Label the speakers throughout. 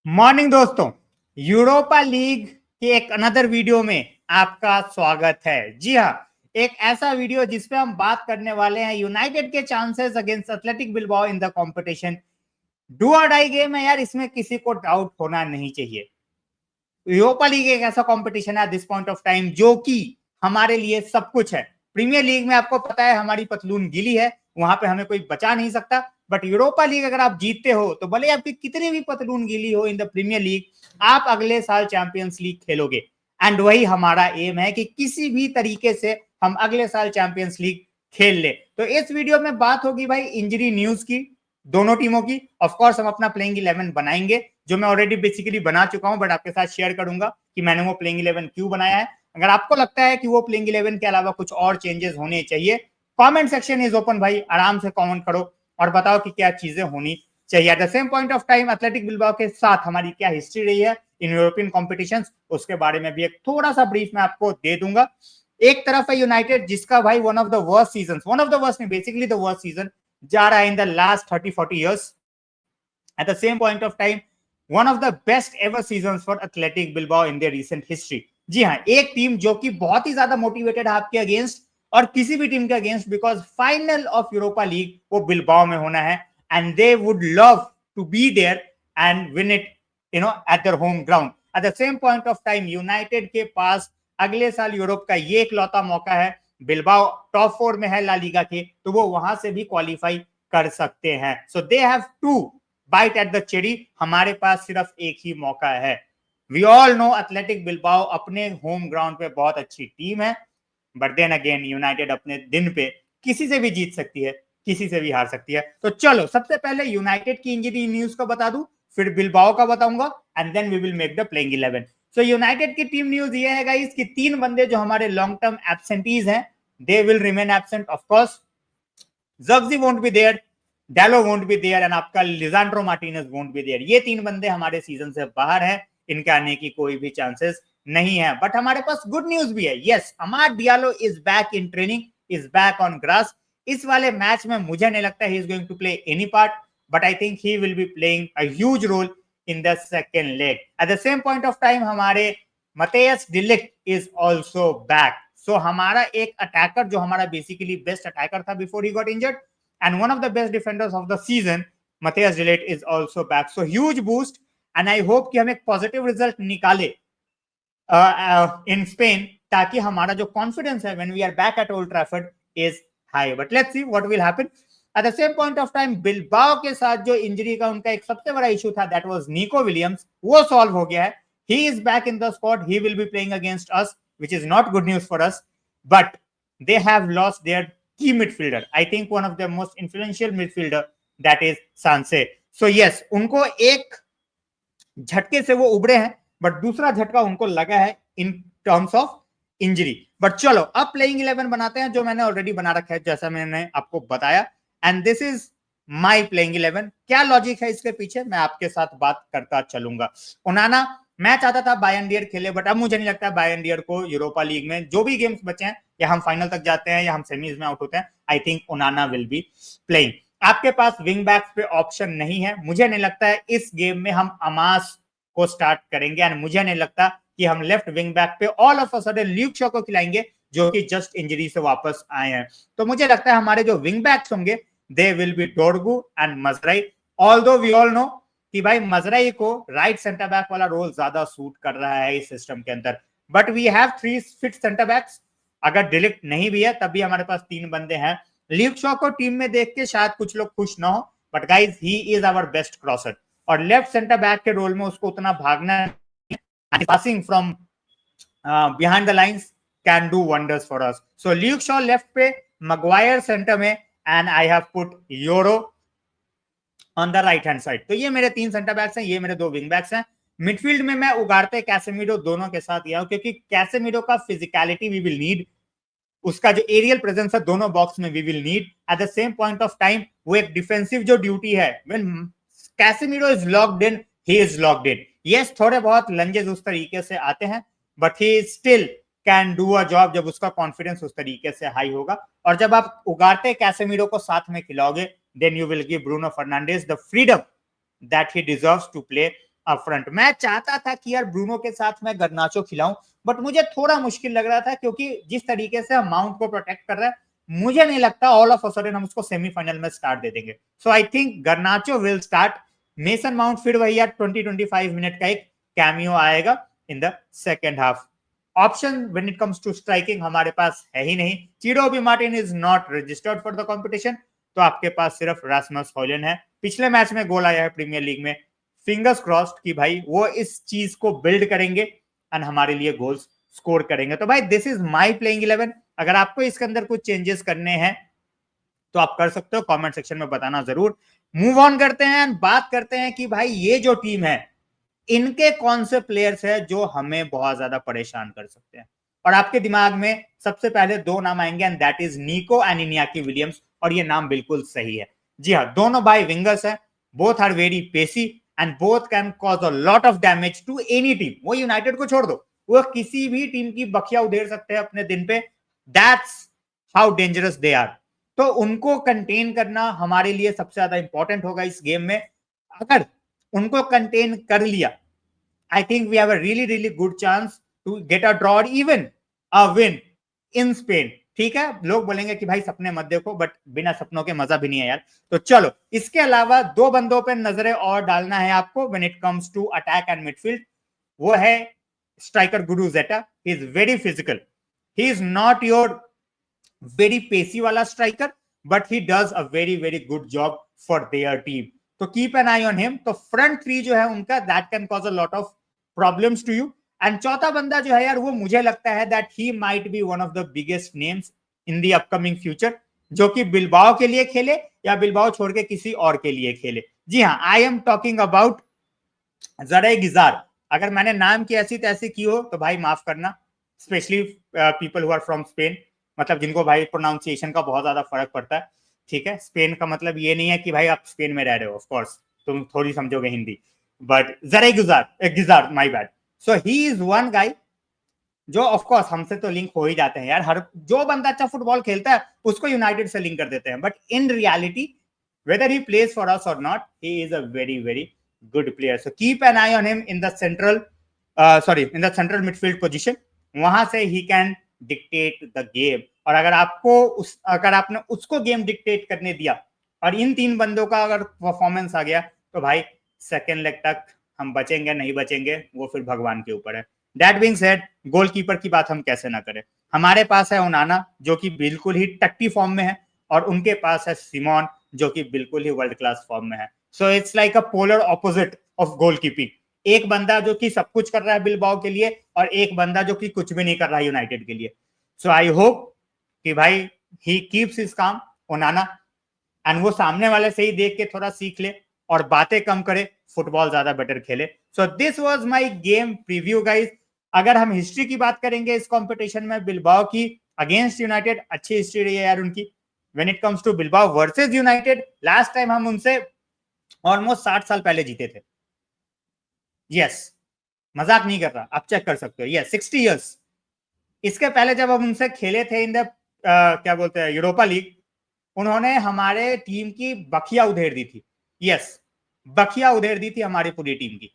Speaker 1: Morning दोस्तों, Europa league के एक अनदर वीडियो में आपका स्वागत है। जी हाँ, एक ऐसा वीडियो जिसपे हम बात करने वाले हैं यूनाइटेड के chances against athletic Bilbao in the competition. Do और डाई गेम है यार, इसमें किसी को डाउट होना नहीं चाहिए। यूरोपा लीग एक ऐसा कंपटीशन है दिस पॉइंट ऑफ टाइम जो कि हमारे लिए सब कुछ है। प्रीमियर लीग में आपको पता है हमारी पतलून गीली है, वहां पे हमें कोई बचा नहीं सकता। बट यूरोपा लीग अगर आप जीतते हो तो भले आपकी कितनी भी पतलून गीली हो इन द प्रीमियर लीग, आप अगले साल चैंपियंस लीग खेलोगे। एंड वही हमारा एम है कि किसी भी तरीके से हम अगले साल चैंपियंस लीग खेल ले। तो इस वीडियो में बात होगी भाई इंजरी न्यूज की, दोनों टीमों की। ऑफ कोर्स हम अपना प्लेइंग 11 बनाएंगे जो मैं ऑलरेडी बेसिकली बना चुका हूं, बट आपके साथ शेयर करूंगा कि मैंने वो प्लेइंग 11 क्यों बनाया है। अगर आपको लगता है कि वो प्लेइंग 11 के अलावा कुछ और चेंजेस होने चाहिए, कमेंट सेक्शन इज ओपन भाई, आराम से कमेंट करो और बताओ कि क्या चीजें होनी चाहिए। Eight the same point of time athletic Bilbao के साथ हमारी क्या हिस्ट्री रही है इन यूरोपियन कॉम्पिटिशंस, उसके बारे में भी एक थोड़ा सा ब्रीफ मैं आपको दे दूंगा। एक तरफ है यूनाइटेड जिसका भाई one of the worst season, one of the worst नहीं बेसिकली द वर्स्ट सीजन जा रहा है in the last 30-40 years. At the same point of time, one of the best ever seasons for Athletic Bilbao in their recent history. जी हाँ, एक team जो कि बहुत ही ज्यादा मोटिवेटेड है आपके अगेंस्ट और किसी भी टीम के against, because final of Europa League वो बिलबाओ में होना है and they would love to be there and win it at their home ground. At the same point of time United के पास अगले साल यूरोप का ये इकलौता मौका है, बिलबाओ टॉप 4 में है ला लीगा के, तो वो वहां से भी क्वालिफाई कर सकते हैं। So they have to bite at the cherry, हमारे पास सिर्फ एक ही मौका है। We all know Athletic Bilbao अपने होम ग्राउंड पे बहुत अच्छी टीम है, बट देन अगेन यूनाइटेड अपने दिन पे किसी से भी जीत सकती है, किसी से भी हार सकती है। तो चलो सबसे पहले यूनाइटेड की इंजरी न्यूज को बता दूं, फिर बिलबाओ का बताऊंगा and then we will make the playing 11। So United की टीम न्यूज ये है गाइस कि 3 बंदे जो हमारे लॉन्ग टर्म एब्सेंटीज हैं, they will remain absent. Of course Jaggi won't be there, Diallo won't be there and आपका Lisandro Martinez won't be there. ये 3 बंदे हमारे सीजन से बाहर हैं, इनके आने की कोई भी चांसेस नहीं है। बट हमारे पास गुड न्यूज भी है, yes Amad Diallo is back in training, is back on grass. इस वाले मैच में मुझे नहीं लगता he is going to play any part, but I think he will be playing a huge role in the second leg. At the same point of time हमारे Matthijs de Ligt is also back. सो हमारा एक attacker जो हमारा basically best attacker था before he got injured and one of the best defenders of the season, Matthias de Ligt is also back. So huge boost and I hope कि हम एक positive result निकाले in Spain, ताकि हमारा जो confidence है when we are back at Old Trafford is high. But let's see what will happen. At the same point of time, Bilbao के साथ जो इंजरी का उनका एक सबसे बड़ा इशू था, that was Nico Williams, वो सॉल्व हो गया है। He is back in the squad. He will be playing against us, which is not good news for us. But they have lost their key midfielder. I think one of the most influential midfielder, that is Sanse. So yes, उनको एक झटके से वो उबरे हैं, but दूसरा झटका उनको लगा है in terms of injury. But चलो अब प्लेइंग 11 बनाते हैं जो मैंने ऑलरेडी बना रखा है जैसा मैंने आपको बताया, and this is my playing 11। क्या लॉजिक है इसके पीछे मैं आपके साथ बात करता चलूंगा। ओनाना, मैं चाहता था बायर्न डियर खेले, बट अब मुझे नहीं लगता बायर्न डियर को यूरोपा लीग में जो भी गेम्स बचे हैं, या हम फाइनल तक जाते हैं या हम सेमीज में आउट होते हैं, I think ओनाना will be playing. आपके पास विंग बैक्स पे ऑप्शन नहीं है, मुझे नहीं लगता है इस गेम में हम अमास को स्टार्ट करेंगे, एंड मुझे नहीं लगता कि हम लेफ्ट विंग बैक पे all of a sudden Luke Shaw को खिलाएंगे जो कि जस्ट इंजरी से वापस आए हैं। तो मुझे लगता है हमारे जो विंग बैक्स होंगे they will be Dorgu and Mazraoui. Although we all know कि भाई मजराई को राइट सेंटर बैक वाला रोल ज्यादा सूट कर रहा है इस सिस्टम के अंदर, but we have 3 fit centre backs. अगर डिलिक्ट नहीं भी है तब भी हमारे पास 3 बंदे हैं। ल्यूक शॉ को टीम में देख के शायद कुछ लोग खुश ना हो, but guys he is our best crosser, और लेफ्ट सेंटर बैक के रोल में उसको उतना भागना, passing from behind the lines can do wonders for us. So Luke Shaw left पे, मगवायर सेंटर में, and I have put Yoro on the right hand side. तो ये मेरे 3 सेंटर बैक्स हैं, ये मेरे 2 विंग बैक्स हैं। मिडफील्ड में मैं उगारते कैसेमिडो दोनों के साथ गया हूं, क्योंकि कैसेमिडो का फिजिकलिटी वी विल नीड, उसका जो एरियल प्रेजेंस है दोनों बॉक्स में we will need. At the same point of time वो एक डिफेंसिव जो ड्यूटी है, when Casemiro is locked in, he is locked in. Yes थोड़े बहुत लंजेस उस तरीके से आते हैं, but he still can do a job जब उसका कॉन्फिडेंस उस तरीके से हाई होगा। और जब आप उगारते कैसेमिरो को साथ में खिलाओगे, then you will give Bruno Fernandes the freedom that he deserves to play up front. मैं चाहता था कि यार ब्रूनो के साथ मैं गर्नाचो खिलाऊं, बट मुझे थोड़ा मुश्किल लग रहा था क्योंकि जिस तरीके से हम माउंट को प्रोटेक्ट कर रहा है, मुझे नहीं लगता ऑल ऑफ अ सडन हम उसको सेमीफाइनल में स्टार्ट दे देंगे। So I think Garnacho will start. Mason Mount फिर वही यार 20-25 मिनट का एक कैमियो आएगा in the second half. Option when it comes to striking हमारे पास है ही नहीं। Chido Obi Martin is not registered for the competition, तो आपके पास सिर्फ रासमस हॉयलैंड है। पिछले मैच में गोल आया है प्रीमियर लीग में। फिंगर्स क्रॉस्ड कि भाई वो इस चीज को बिल्ड करेंगे एंड हमारे लिए गोल्स स्कोर करेंगे। तो भाई दिस इज माय प्लेइंग 11। अगर आपको इसके अंदर कुछ चेंजेस करने हैं तो आप कर सकते हो, कमेंट सेक्शन में बताना जरूर। मूव ऑन करते हैं, बात करते हैं कि भाई ये जो टीम है इनके कौन से प्लेयर्स है जो हमें बहुत ज्यादा परेशान कर सकते हैं। और आपके दिमाग में सबसे पहले दो नाम आएंगे एंड दैट इज निको एंड इनियाकी विलियम्स, और ये नाम बिल्कुल सही है। जी हाँ, दोनों भाई विंगर्स हैं, both are very pacey and both can cause a lot of damage to any team. वो यूनाइटेड को छोड़ दो, वो किसी भी टीम की बखिया उधेड़ सकते हैं अपने दिन पे। That's how dangerous they are. तो उनको कंटेन करना हमारे लिए सबसे ज्यादा इंपॉर्टेंट होगा इस गेम में। अगर उनको कंटेन कर लिया, I think we have a really good chance to get a draw or even a win in Spain। ठीक है, लोग बोलेंगे कि भाई सपने मत देखो, बट बिना सपनों के मजा भी नहीं है यार। तो चलो, इसके अलावा दो बंदों पे नजरें और डालना है आपको when it comes to attack and midfield. वो है striker Guruzeta. He is very physical, he is not your very pacey वाला striker, but he does a very good job for their team. तो keep an eye on him. तो front three जो है उनका, that can cause a lot of problems to you. And चौथा बंदा जो है यार, वो मुझे लगता है that he might be one of the biggest names in the upcoming future, जो कि बिलबाओ के लिए खेले या बिलबाओ छोड़ के किसी और के लिए खेले। जी हाँ, आई एम टॉकिंग अबाउट जरे गिजार। अगर मैंने नाम की ऐसी तैसी की हो तो भाई माफ करना, specially people who are from Spain, मतलब जिनको भाई प्रोनाउंसिएशन का बहुत ज्यादा फर्क पड़ता है। ठीक है, स्पेन का मतलब ये नहीं है कि भाई आप स्पेन में रह रहे हो, ऑफ कोर्स तुम थोड़ी समझोगे हिंदी, बट जरे गिजार my bad. So he is one guy जो ऑफ कोर्स हमसे तो लिंक हो ही जाते हैं यार। हर जो बंदा अच्छा फुटबॉल खेलता है उसको यूनाइटेड से लिंक कर देते हैं, but in reality whether he plays for us or not, he is a very good player. So keep an eye on him in the central midfield position. वहां से he can dictate the game। और अगर आपने उसको game dictate करने दिया और इन तीन बंदों का अगर परफॉर्मेंस आ गया, तो भाई सेकेंड लेग तक हम बचेंगे नहीं बचेंगे वो फिर भगवान के ऊपर है। दैट बीइंग सेड, गोलकीपर की बात हम कैसे ना करें। हमारे पास है ओनाना जो कि बिल्कुल ही टट्टी फॉर्म में है, और उनके पास है सिमोन जो कि बिल्कुल ही वर्ल्ड क्लास फॉर्म में है। So it's like a polar opposite of goalkeeping. एक बंदा जो कि सब कुछ कर रहा है बिलबाओ के लिए, और एक बंदा जो कि कुछ भी नहीं कर रहा है यूनाइटेड के लिए। सो आई होप कि भाई he keeps his calm, ओनाना, and वो सामने वाले से ही देख के थोड़ा सीख ले और बातें कम करे, फुटबॉल ज्यादा बेटर खेले। So this was my game preview guys. अगर हम हिस्ट्री की बात करेंगे इस कंपटीशन में, बिलबाओ की अगेंस्ट यूनाइटेड अच्छी हिस्ट्री रही है यार उनकी। When it comes to Bilbao versus United, last time हम उनसे ऑलमोस्ट 60 साल पहले जीते थे। यस, मजाक नहीं कर रहा, आप चेक कर सकते हो। Yes, 60 years. इसके पहले जब हम उनसे खेले थे इन द क्या बोलते हैं यूरोपा लीग, उन्होंने हमारे टीम की बखिया उधेड़ दी थी। यस, बखिया उधेड़ दी थी हमारी पूरी टीम की।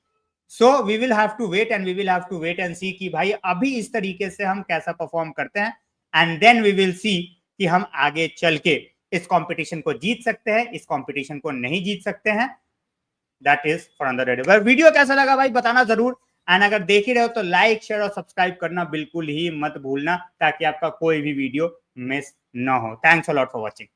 Speaker 1: So we will have to wait and we will have to wait and see कि भाई अभी इस तरीके से हम कैसा परफॉर्म करते हैं, and then we will see कि हम आगे चल के इस कंपटीशन को जीत सकते हैं, इस कंपटीशन को नहीं जीत सकते हैं। दैट इज फॉर अंदर रेडी। वीडियो कैसा लगा भाई बताना जरूर, एंड अगर देख ही रहे हो तो लाइक शेयर और सब्सक्राइब करना बिल्कुल ही मत भूलना, ताकि आपका कोई भी वीडियो मिस ना हो। Thanks a lot for watching.